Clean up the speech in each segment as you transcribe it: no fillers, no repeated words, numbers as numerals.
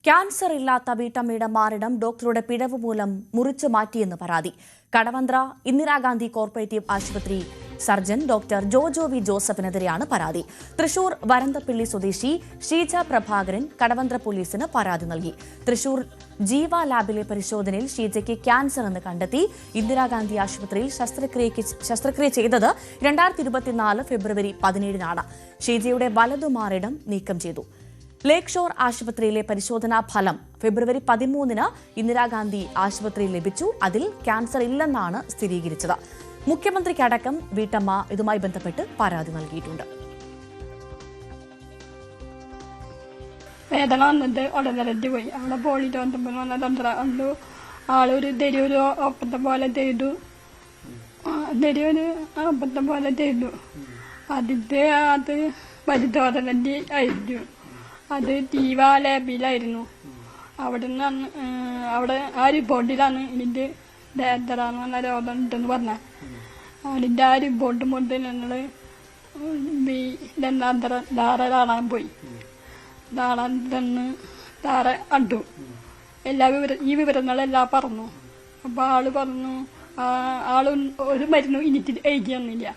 Cancer ഇല്ലാത്ത വീട്ടമ്മയുടെ മാറിടം ഡോക്ടറുടെ പിഴവ് മൂലം മുറിച്ചു മാറ്റിയെന്ന് പരാതി. കടവന്ത്ര ഇന്ദിരാഗാന്ധി കോർപ്പറേറ്റീവ് ആശുപത്രി സർജൻ ഡോക്ടർ ജോജോ വി ജോസഫിനെതിരെയാണ് പരാതി. തൃശൂർ വരന്തപ്പിള്ളി സ്വദേശി ഷീജ പ്രഭാകരൻ കടവന്ത്ര പോലീസിന് പരാതി നൽകി. തൃശൂർ ജീവ ലാബിലെ പരിശോധനയിൽ ഷീജയ്ക്ക് ക്യാൻസർ എന്ന് കണ്ടെത്തി. ഇന്ദിരാഗാന്ധി ആശുപത്രിയിൽ ശസ്ത്രക്രിയ ചെയ്തത് 2024 ഫെബ്രുവരി 17-നാണ്. ഷീജയുടെ വലതുമാറിടം നീക്കം ചെയ്തു. ലേക്ക് ഷോർ ആശുപത്രിയിലെ പരിശോധനാ ഫലം ഫെബ്രുവരി 13-ന് ഇന്ദിരാഗാന്ധി ആശുപത്രിയിൽ ലഭിച്ചു. അതിൽ ക്യാൻസർ ഇല്ലെന്നാണ് സ്ഥിരീകരിച്ചത്. മുഖ്യമന്ത്രിക്കടക്കം വീട്ടമ്മ ഇതുമായി ബന്ധപ്പെട്ട് പരാതി നൽകിയിട്ടുണ്ട്. വേദന വന്നിട്ട് ഉടനരഞ്ഞു പോയി. അവിടെ പോളിട്ട് വന്നപ്പോൾ കണ്ടു ആളൊരു തെരുവൊരു ഒപ്പത്തെ പോലെ ചെയ്തു. തെരുവൊരു ഒപ്പത്തെ പോലെ ചെയ്തു. അതിന്റെ അത് പരിശോധനന്റെ ആയിരുന്നു. അത് ജീവ ലാബിലായിരുന്നു. അവിടെ ആ റിപ്പോർട്ടിലാണ് ഇതിന്റെ ഡേറ്ററാണെന്ന രോഗം ഉണ്ടെന്ന് പറഞ്ഞ. അതിന്റെ ആ റിപ്പോർട്ട് കൊണ്ട് ഞങ്ങൾ ധാര കാണാൻ പോയി. കാണാൻ തന്ന് ധാര കണ്ടു. ഈ വിവരങ്ങളെല്ലാം പറഞ്ഞു. അപ്പൊ ആള് പറഞ്ഞു ആള് ഒരു മരുന്നും എനിക്ക് എഴുതി തന്നില്ല.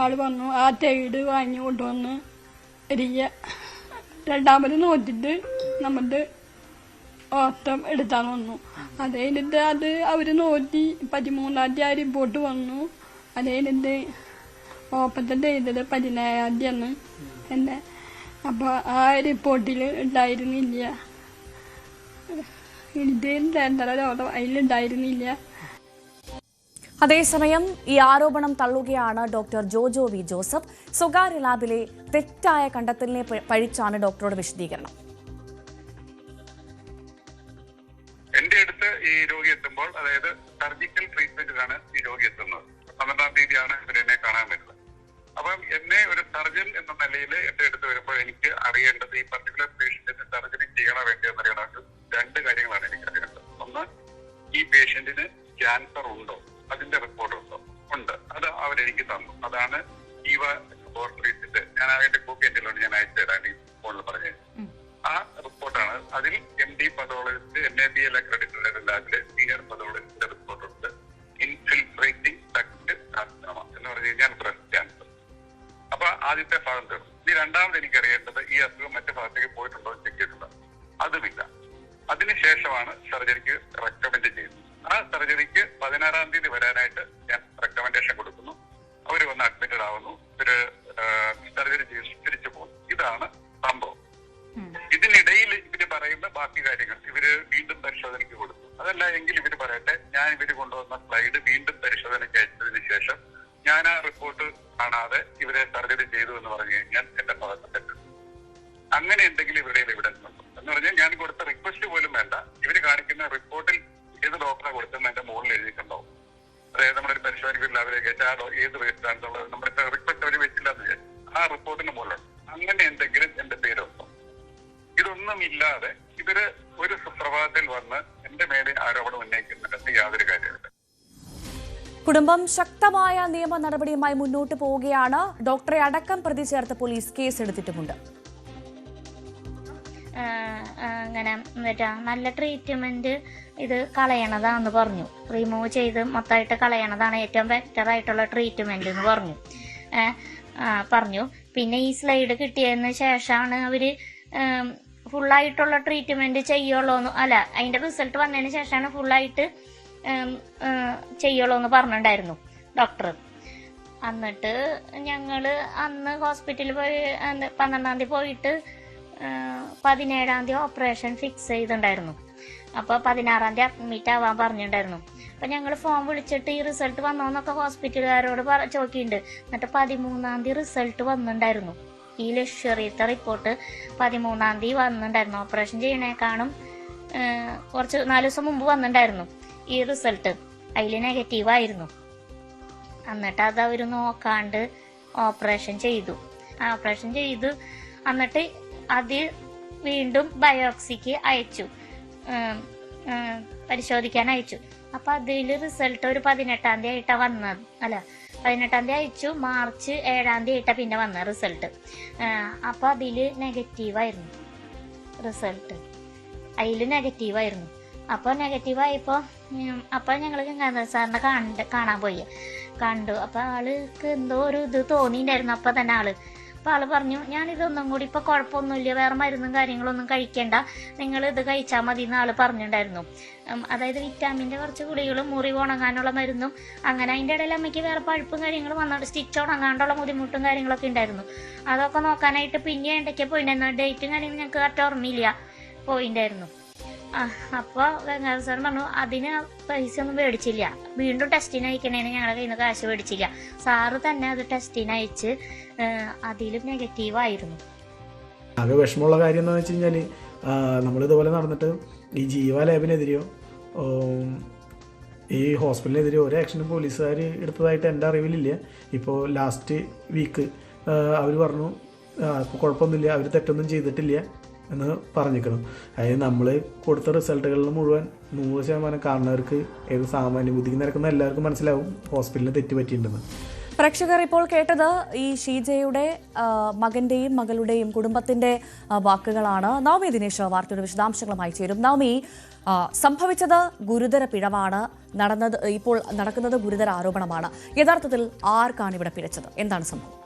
ആള് പറഞ്ഞു ആ തേട് വാങ്ങി കൊണ്ടുവന്ന് രണ്ടാമത് നോക്കിട്ട് നമ്മുടെ ഓട്ടം എടുത്താൻ വന്നു. അത് കഴിഞ്ഞിട്ട് അത് അവര് നോക്കി 13-ാം തീയതി ആ റിപ്പോർട്ട് വന്നു. അത് കഴിഞ്ഞിട്ട് ഓപ്പറേഷൻ ചെയ്തത് 17-ാം തീയതിയാണ് എന്നെ. അപ്പൊ ആ റിപ്പോർട്ടിൽ ഉണ്ടായിരുന്നില്ല, എനിക്ക് രോഗം അതിലുണ്ടായിരുന്നില്ല. അതേസമയം ഈ ആരോപണം തള്ളുകയാണ് ഡോക്ടർ ജോജോ വി ജോസഫ്. സ്വകാര്യ ലാബിലെ തെറ്റായ കണ്ടെത്തലിനെ പഴിച്ചാണ് ഡോക്ടറുടെ വിശദീകരണം. എന്റെ അടുത്ത് ഈ രോഗി എത്തുമ്പോൾ, അതായത് സർജിക്കൽ ട്രീറ്റ്മെന്റിലാണ് ഈ രോഗി എത്തുന്നത്. 12-ാം തീയതിയാണ് ഇവരെന്നെ കാണാൻ വരുന്നത്. അപ്പം എന്നെ ഒരു സർജൻ എന്ന നിലയിൽ എന്റെ അടുത്ത് വരുമ്പോൾ എനിക്ക് അറിയേണ്ടത് ഈ പർട്ടിക്കുലർ പേഷ്യന്റിന് സർജറി ചെയ്യണോ വേണ്ടയോ എന്നറിയണമെങ്കിൽ 2 കാര്യങ്ങളാണ് എനിക്ക് അറിയേണ്ടത്. ഒന്ന്, ഈ പേഷ്യന്റിന് ക്യാൻസർ ഉണ്ടോ, അതിന്റെ റിപ്പോർട്ട് ഉണ്ട്. അത് അവരെനിക്ക് തന്നു. അതാണ് ജീവ ലബോറട്ടറീസിന്റെ, ഞാൻ അതിന്റെ കോപ്പി എന്റെ ഞാൻ അയച്ചു തരാൻ ഈ ഫോണിൽ പറഞ്ഞത്. ആ റിപ്പോർട്ടാണ്. അതിൽ MD പതോളജിസ്റ്റ് NABL അക്രഡിറ്റഡ് ലാബിലെ സീനിയർ പതോളജിസ്റ്റിന്റെ റിപ്പോർട്ടുണ്ട്. ഇൻഫിൽട്രേറ്റിംഗ് ഡക്ട് കാർസിനോമ എന്ന് പറഞ്ഞു കഴിഞ്ഞാൽ ബ്രസ്റ്റ് ക്യാൻസർ. അപ്പൊ ആദ്യത്തെ ഭാഗം തീർന്നു. ഇനി രണ്ടാമത് എനിക്ക് അറിയേണ്ടത് ഈ അസുഖം മറ്റു ഭാഗത്തേക്ക് പോയിട്ടുണ്ടോ ചെക്ക് ചെയ്തിട്ടുണ്ടോ, അതുമില്ല. അതിനുശേഷമാണ് സർജറിക്ക് റെക്കമെൻഡ് ചെയ്യുന്നത്. ആ സർജറിക്ക് 16-ാം തീയതി വരാനായിട്ട് ഞാൻ റെക്കമെൻഡേഷൻ കൊടുക്കുന്നു. അവർ വന്ന് അഡ്മിറ്റഡ് ആവുന്നു. ഇവര് സർജറി ചെയ്ത് തിരിച്ചു പോകുന്നു. ഇതാണ് സംഭവം. ഇതിനിടയിൽ ഇവര് പറയുന്ന ബാക്കി കാര്യങ്ങൾ ഇവര് വീണ്ടും പരിശോധനയ്ക്ക് കൊടുത്തു. അതല്ല എങ്കിൽ ഇവര് പറയട്ടെ, ഞാൻ ഇവര് കൊണ്ടുവന്ന സ്ലൈഡ് വീണ്ടും പരിശോധനയ്ക്ക് അയച്ചതിന് ശേഷം ഞാൻ ആ റിപ്പോർട്ട് കാണാതെ ഇവരെ സർജറി ചെയ്തു എന്ന് പറഞ്ഞു കഴിഞ്ഞാൽ എന്റെ ഭാഗത്ത് തെറ്റ്. അങ്ങനെ എന്തെങ്കിലും ഇവരുടെ എവിഡൻസ് ഉണ്ടോ എന്ന് പറഞ്ഞാൽ ഞാൻ കൊടുത്ത റിക്വസ്റ്റ് പോലും വേണ്ട. ഇവര് കാണിക്കുന്ന റിപ്പോർട്ടിൽ ഏത് ഡോക്ടറെ കൊടുത്തെന്ന് എന്റെ മുകളിൽ എഴുതിയിട്ടുണ്ടാവും. അതായത് നമ്മുടെ ഒരു പരിശോധനയ്ക്ക് ലാബിലേക്ക് ഏത് വേസ്റ്റാണെന്നുള്ളത് നമ്മുടെ റിക്വസ്റ്റ് അവർ വെച്ചില്ല എന്ന് വിചാരിച്ചു. ആ റിപ്പോർട്ടിന് മുകളിലുണ്ട്. അങ്ങനെ എന്തെങ്കിലും എന്റെ പേരുണ്ടോ? ഇതൊന്നും ഇല്ലാതെ ഇവര് ഒരു സുപ്രഭാതത്തിൽ വന്ന് എന്റെ മേലെ ആരോപണം ഉന്നയിക്കുന്നുണ്ട്. യാതൊരു കാര്യമില്ല. കുടുംബം ശക്തമായ നിയമ നടപടിയുമായി മുന്നോട്ട് പോവുകയാണ്. ഡോക്ടറെ അടക്കം പ്രതി ചേർത്ത് പോലീസ് കേസെടുത്തിട്ടുമുണ്ട്. അങ്ങനെ നല്ല ട്രീറ്റ്മെന്റ് ഇത് കളയണതാന്ന് പറഞ്ഞു. റിമൂവ് ചെയ്ത് മൊത്തമായിട്ട് കളയണതാണ് ഏറ്റവും ബെറ്റർ ആയിട്ടുള്ള ട്രീറ്റ്മെന്റ് എന്ന് പറഞ്ഞു. പിന്നെ ഈ സ്ലൈഡ് കിട്ടിയതിന് ശേഷമാണ് അവര് ഫുള്ളായിട്ടുള്ള ട്രീറ്റ്മെന്റ് ചെയ്യുള്ളൂ, അല്ല അതിന്റെ റിസൾട്ട് വന്നതിന് ശേഷമാണ് ഫുള്ളായിട്ട് ചെയ്യുള്ളൂ എന്ന് പറഞ്ഞിട്ടുണ്ടായിരുന്നു ഡോക്ടർ. എന്നിട്ട് ഞങ്ങള് അന്ന് ഹോസ്പിറ്റലിൽ പോയി 12-ാം തീയതി പോയിട്ട് 17-ാം തീയതി ഓപ്പറേഷൻ ഫിക്സ് ചെയ്തിട്ടുണ്ടായിരുന്നു. അപ്പോൾ 16-ാം തീയതി അഡ്മിറ്റ് ആവാൻ പറഞ്ഞിട്ടുണ്ടായിരുന്നു. അപ്പം ഞങ്ങൾ ഫോൺ വിളിച്ചിട്ട് ഈ റിസൾട്ട് വന്നോന്നൊക്കെ ഹോസ്പിറ്റലുകാരോട് ചോദിക്കുന്നുണ്ട്. എന്നിട്ട് 13-ാം തീയതി റിസൾട്ട് വന്നിട്ടുണ്ടായിരുന്നു. ഈ ലക്ഷറിയത്തെ റിപ്പോർട്ട് 13-ാം തീയതി വന്നിട്ടുണ്ടായിരുന്നു. ഓപ്പറേഷൻ ചെയ്യണേക്കാളും കുറച്ച് 4 ദിവസം മുമ്പ് വന്നിട്ടുണ്ടായിരുന്നു ഈ റിസൾട്ട്. അതിൽ നെഗറ്റീവായിരുന്നു. എന്നിട്ട് അത് അവർ നോക്കാണ്ട് ഓപ്പറേഷൻ ചെയ്തു. എന്നിട്ട് അത് വീണ്ടും ബയോപ്സിക്ക് അയച്ചു, പരിശോധിക്കാൻ അയച്ചു. അപ്പൊ അതിൽ റിസൾട്ട് ഒരു 18-ാം തീയതി ആയിട്ടാ വന്നത്. 18-ാം തീയതി അയച്ചു. മാർച്ച് 7-ാം തീയതി ആയിട്ടാ പിന്നെ വന്ന റിസൾട്ട്. അപ്പൊ അതില് നെഗറ്റീവായിരുന്നു റിസൾട്ട്. അതിൽ നെഗറ്റീവായിരുന്നു. അപ്പോൾ നെഗറ്റീവായപ്പോൾ അപ്പോൾ ഞങ്ങൾ ഗംഗാധര സാറിനെ കാണാൻ പോയി. കണ്ടു. അപ്പോൾ ആൾക്ക് എന്തോ ഒരു ഇത് തോന്നിയിട്ടുണ്ടായിരുന്നു അപ്പോൾ തന്നെ ആള്. അപ്പോൾ ആള് പറഞ്ഞു, ഞാനിതൊന്നും കൂടി ഇപ്പോൾ കുഴപ്പമൊന്നുമില്ല, വേറെ മരുന്നും കാര്യങ്ങളൊന്നും കഴിക്കേണ്ട, നിങ്ങൾ ഇത് കഴിച്ചാൽ മതി എന്ന് ആള് പറഞ്ഞിട്ടുണ്ടായിരുന്നു. അതായത് വിറ്റാമിൻ്റെ കുറച്ച് ഗുളികളും മുറിവ് ഉണങ്ങാനുള്ള മരുന്നും അങ്ങനെ. അതിൻ്റെ ഇടയിൽ അമ്മയ്ക്ക് വേറെ പഴുപ്പും കാര്യങ്ങളും വന്നോണ്ട് സ്റ്റിച്ച് ഉണങ്ങാണ്ടുള്ള ബുദ്ധിമുട്ടും കാര്യങ്ങളൊക്കെ ഉണ്ടായിരുന്നു. അതൊക്കെ നോക്കാനായിട്ട് പിന്നെ ഇടയ്ക്ക് പോയിട്ടുണ്ടായിരുന്നു. ഡേറ്റും കാര്യങ്ങളും ഞങ്ങൾക്ക് കറക്റ്റ് ഓർമ്മയില്ല, പോയിട്ടുണ്ടായിരുന്നു. അപ്പോൾ ഗംഗാധര സാർ പറഞ്ഞു അതിന് പൈസ ഒന്നും മേടിച്ചില്ല, വീണ്ടും ടെസ്റ്റിന് അയക്കണേന് ഞങ്ങളുടെ കയ്യിൽ നിന്ന് കാശ് മേടിച്ചില്ല. സാറ് തന്നെ അത് ടെസ്റ്റിന് അയച്ച് അതിലും നെഗറ്റീവായിരുന്നു. ആകെ വിഷമമുള്ള കാര്യം എന്താണെന്ന് വെച്ച് കഴിഞ്ഞാൽ നമ്മളിതുപോലെ നടന്നിട്ട് ഈ ജീവ ലാബിനെതിരെയോ ഈ ഹോസ്പിറ്റലിനെതിരെയോ ഒരു ആക്ഷനും പോലീസുകാർ എടുത്തതായിട്ട് എൻ്റെ അറിവിലില്ല. ഇപ്പോൾ ലാസ്റ്റ് വീക്ക് അവർ പറഞ്ഞു ഇപ്പോൾ കുഴപ്പമൊന്നുമില്ല, അവർ തെറ്റൊന്നും ചെയ്തിട്ടില്ല എന്ന് പറഞ്ഞിരിക്കണം. അതായത് നമ്മൾ കൊടുത്ത റിസൾട്ടുകളിൽ മുഴുവൻ 100% കാണുന്നവർക്ക് ഏത് സാമാന്യ ബുദ്ധിക്ക് നിരക്കുന്ന എല്ലാവർക്കും മനസ്സിലാവും ഹോസ്പിറ്റലിന് തെറ്റ് പറ്റിയിട്ടുണ്ടെന്ന്. പ്രേക്ഷകർ ഇപ്പോൾ കേട്ടത് ഈ ഷീജയുടെ മകന്റെയും മകളുടെയും കുടുംബത്തിന്റെ വാക്കുകളാണ്. നവമി ദിനേശ് വാർത്തയുടെ വിശദാംശങ്ങളുമായി ചേരും. നവമി, സംഭവിച്ചത് ഗുരുതര പിഴവാണ്, ഇപ്പോൾ നടക്കുന്നത് ഗുരുതര ആരോപണമാണ്. യഥാർത്ഥത്തിൽ ആർക്കാണ് ഇവിടെ പിഴച്ചത്? എന്താണ് സംഭവം?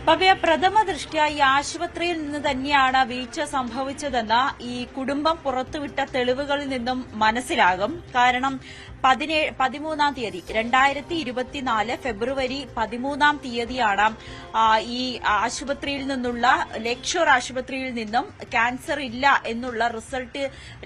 ഭവ്യ, പ്രഥമ ദൃഷ്ട്യാ ഈ ആശുപത്രിയിൽ നിന്ന് തന്നെയാണ് വീഴ്ച സംഭവിച്ചതെന്ന് ഈ കുടുംബം പുറത്തുവിട്ട തെളിവുകളിൽ നിന്നും മനസ്സിലാകും. കാരണം 13-ാം തീയതി 2024 ഫെബ്രുവരി 13-ാം തീയതിയാണ് ഈ ആശുപത്രിയിൽ നിന്നുള്ള ലേക്ഷോർ ആശുപത്രിയിൽ നിന്നും ക്യാൻസർ ഇല്ല എന്നുള്ള റിസൾട്ട്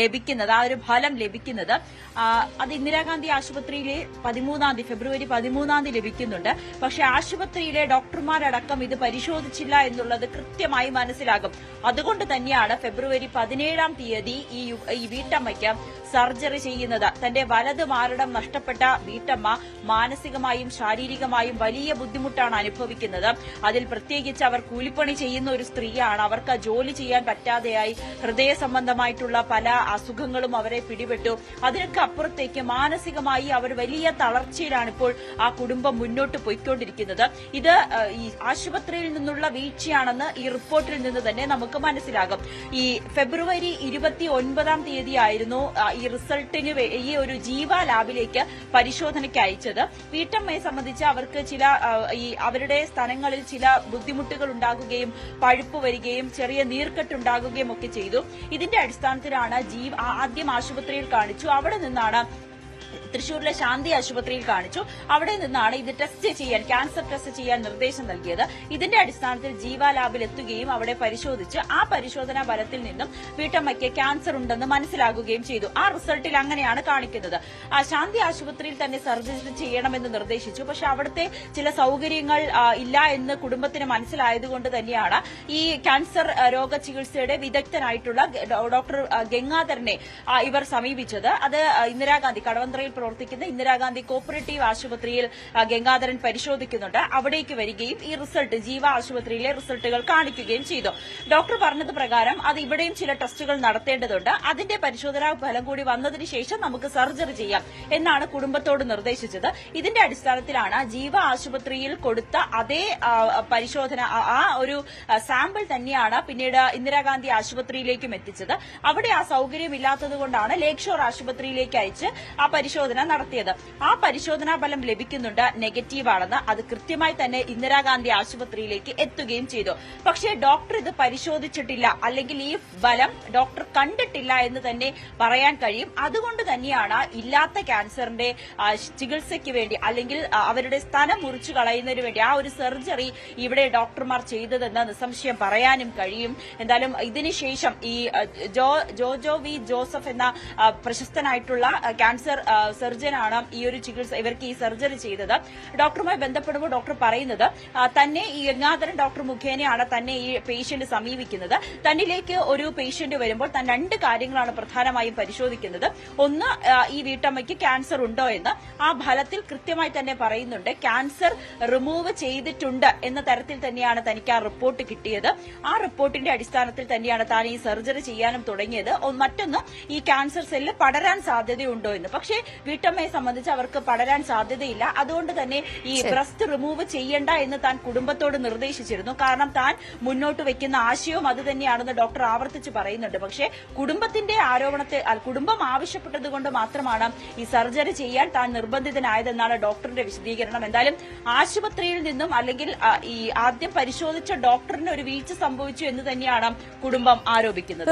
ലഭിക്കുന്നത്, ആ ഒരു ഫലം ലഭിക്കുന്നത്. അത് ഇന്ദിരാഗാന്ധി ആശുപത്രിയിലെ ഫെബ്രുവരി 13-ാം തീയതി ലഭിക്കുന്നുണ്ട്. പക്ഷെ ആശുപത്രിയിലെ ഡോക്ടർമാരടക്കം ഇത് പരിശോധിച്ചില്ല എന്നുള്ളത് കൃത്യമായി മനസ്സിലാകും. അതുകൊണ്ട് തന്നെയാണ് ഫെബ്രുവരി 17-ാം തീയതി ഈ വീട്ടമ്മയ്ക്ക് സർജറി ചെയ്യുന്നത്. തന്റെ വലത് മാരടം നഷ്ടപ്പെട്ട വീട്ടമ്മ മാനസികമായും ശാരീരികമായും വലിയ ബുദ്ധിമുട്ടാണ് അനുഭവിക്കുന്നത്. അതിൽ പ്രത്യേകിച്ച് അവർ കൂലിപ്പണി ചെയ്യുന്ന ഒരു സ്ത്രീയാണ്. അവർക്ക് ജോലി ചെയ്യാൻ പറ്റാതെയായി, ഹൃദയ സംബന്ധമായിട്ടുള്ള പല അസുഖങ്ങളും അവരെ പിടിപെട്ടു. അതിനൊക്കെ അപ്പുറത്തേക്ക് മാനസികമായി അവർ വലിയ തളർച്ചയിലാണ് ഇപ്പോൾ ആ കുടുംബം മുന്നോട്ട് പോയിക്കൊണ്ടിരിക്കുന്നത്. ഇത് ഈ ആശുപത്രിയിൽ നിന്നുള്ള വീഴ്ചയാണെന്ന് ഈ റിപ്പോർട്ടിൽ നിന്ന് തന്നെ നമുക്ക് മനസ്സിലാകും. ഈ ഫെബ്രുവരി 29-ാം തീയതിയായിരുന്നു ഈ റിസൾട്ടിന് ഈ ഒരു ജീവ ലാബിലേക്ക് പരിശോധനയ്ക്ക് അയച്ചത്. വീട്ടമ്മയെ സംബന്ധിച്ച് അവർക്ക് അവരുടെ സ്ഥലങ്ങളിൽ ചില ബുദ്ധിമുട്ടുകൾ ഉണ്ടാകുകയും പഴുപ്പ് വരികയും ചെറിയ നീർക്കെട്ടുണ്ടാകുകയും ഒക്കെ ചെയ്തു. ഇതിന്റെ അടിസ്ഥാനത്തിലാണ് ആദ്യം ആശുപത്രിയിൽ കാണിച്ചു. അവിടെ നിന്നാണ് തൃശൂരിലെ ശാന്തി ആശുപത്രിയിൽ കാണിച്ചു. അവിടെ നിന്നാണ് ഇത് ക്യാൻസർ ടെസ്റ്റ് ചെയ്യാൻ നിർദ്ദേശം നൽകിയത്. ഇതിന്റെ അടിസ്ഥാനത്തിൽ ജീവ ലാബിൽ എത്തുകയും അവിടെ പരിശോധിച്ച് ആ പരിശോധനാ ഫലത്തിൽ നിന്നും വീട്ടമ്മയ്ക്ക് ക്യാൻസർ ഉണ്ടെന്ന് മനസ്സിലാകുകയും ചെയ്തു. ആ റിസൾട്ടിൽ അങ്ങനെയാണ് കാണിക്കുന്നത്. ശാന്തി ആശുപത്രിയിൽ തന്നെ സർജറി ചെയ്യണമെന്ന് നിർദ്ദേശിച്ചു. പക്ഷെ അവിടുത്തെ ചില സൌകര്യങ്ങൾ ഇല്ല എന്ന് കുടുംബത്തിന് മനസ്സിലായതുകൊണ്ട് തന്നെയാണ് ഈ ക്യാൻസർ രോഗ ചികിത്സയുടെ വിദഗ്ധനായിട്ടുള്ള ഡോക്ടർ ഗംഗാധരനെ ഇവർ സമീപിച്ചത്. അത് ഇന്ദിരാഗാന്ധി കടവന്ത്രയിൽ പ്രവർത്തിക്കുന്ന ഇന്ദിരാഗാന്ധി കോപ്പറേറ്റീവ് ആശുപത്രിയിൽ ഗംഗാധരൻ പരിശോധിക്കുന്നുണ്ട്. അവിടേക്ക് വരികയും ഈ റിസൾട്ട് ജീവ ആശുപത്രിയിലെ റിസൾട്ടുകൾ കാണിക്കുകയും ചെയ്തു. ഡോക്ടർ പറഞ്ഞത് പ്രകാരം അത് ഇവിടെയും ചില ടെസ്റ്റുകൾ നടത്തേണ്ടതുണ്ട്. അതിന്റെ പരിശോധനാ ഫലം കൂടി വന്നതിന് ശേഷം നമുക്ക് സർജറി ചെയ്യാം എന്നാണ് കുടുംബത്തോട് നിർദ്ദേശിച്ചത്. ഇതിന്റെ അടിസ്ഥാനത്തിലാണ് ജീവ ആശുപത്രിയിൽ കൊടുത്ത അതേ പരിശോധന, ആ ഒരു സാമ്പിൾ തന്നെയാണ് പിന്നീട് ഇന്ദിരാഗാന്ധി ആശുപത്രിയിലേക്കും എത്തിച്ചത്. അവിടെ ആ സൌകര്യമില്ലാത്തതുകൊണ്ടാണ് ലേക്ഷോർ ആശുപത്രിയിലേക്ക് അയച്ച് ആ പരിശോധന നടത്തിയത്. ആ പരിശോധനാ ഫലം ലഭിക്കുന്നുണ്ട് നെഗറ്റീവാണെന്ന്. അത് കൃത്യമായി തന്നെ ഇന്ദിരാഗാന്ധി ആശുപത്രിയിലേക്ക് എത്തുകയും ചെയ്തു. പക്ഷേ ഡോക്ടർ ഇത് പരിശോധിച്ചിട്ടില്ല, അല്ലെങ്കിൽ ഈ ഫലം ഡോക്ടർ കണ്ടിട്ടില്ല എന്ന് തന്നെ പറയാൻ കഴിയും. അതുകൊണ്ട് തന്നെയാണ് ഇല്ലാത്ത ക്യാൻസറിന്റെ ചികിത്സയ്ക്ക് വേണ്ടി, അല്ലെങ്കിൽ അവരുടെ സ്ഥലം മുറിച്ചു കളയുന്നതിന് വേണ്ടി ആ ഒരു സർജറി ഇവിടെ ഡോക്ടർമാർ ചെയ്തതെന്ന് നിസ്സംശയം പറയാനും കഴിയും. എന്തായാലും ഇതിനുശേഷം ഈ ജോജോ വി ജോസഫ് എന്ന പ്രശസ്തനായിട്ടുള്ള ക്യാൻസർ സർജനാണ് ഇവർക്ക് ഈ സർജറി ചെയ്തത്. ഡോക്ടറുമായി ബന്ധപ്പെടുമ്പോൾ ഡോക്ടർ പറയുന്നത് തന്നെ ഈ ഗംഗാധരൻ ഡോക്ടർ മുഖേനയാണ് തന്നെ ഈ പേഷ്യന്റ് സമീപിക്കുന്നത്. തന്നിലേക്ക് ഒരു പേഷ്യന്റ് വരുമ്പോൾ താൻ രണ്ട് കാര്യങ്ങളാണ് പ്രധാനമായും പരിശോധിക്കുന്നത്. ഒന്ന്, ഈ വീട്ടമ്മയ്ക്ക് ക്യാൻസർ ഉണ്ടോ എന്ന്. ആ ഫലത്തിൽ കൃത്യമായി തന്നെ പറയുന്നുണ്ട് ക്യാൻസർ റിമൂവ് ചെയ്തിട്ടുണ്ട് എന്ന തരത്തിൽ തന്നെയാണ് തനിക്ക് ആ റിപ്പോർട്ട് കിട്ടിയത്. ആ റിപ്പോർട്ടിന്റെ അടിസ്ഥാനത്തിൽ തന്നെയാണ് താൻ ഈ സർജറി ചെയ്യാനും തുടങ്ങിയത്. മറ്റൊന്ന്, ഈ ക്യാൻസർ സെല്ല് പടരാൻ സാധ്യതയുണ്ടോ എന്ന്. പക്ഷേ വീട്ടമ്മയെ സംബന്ധിച്ച് അവർക്ക് പടരാൻ സാധ്യതയില്ല. അതുകൊണ്ട് തന്നെ ഈ ബ്രസ്റ്റ് റിമൂവ് ചെയ്യണ്ട എന്ന് താൻ കുടുംബത്തോട് നിർദ്ദേശിച്ചിരുന്നു. കാരണം താൻ മുന്നോട്ട് വെക്കുന്ന ആശയവും അത് തന്നെയാണെന്ന് ഡോക്ടർ ആവർത്തിച്ച് പറയുന്നുണ്ട്. പക്ഷേ കുടുംബത്തിന്റെ ആരോപണത്തെ കുടുംബം ആവശ്യപ്പെട്ടത് കൊണ്ട് മാത്രമാണ് ഈ സർജറി ചെയ്യാൻ താൻ നിർബന്ധിതനായതെന്നാണ് ഡോക്ടറുടെ വിശദീകരണം. എന്തായാലും ആശുപത്രിയിൽ നിന്നും അല്ലെങ്കിൽ ഈ ആദ്യം പരിശോധിച്ച ഡോക്ടറിന് ഒരു വീഴ്ച സംഭവിച്ചു എന്ന് തന്നെയാണ് കുടുംബം ആരോപിക്കുന്നത്.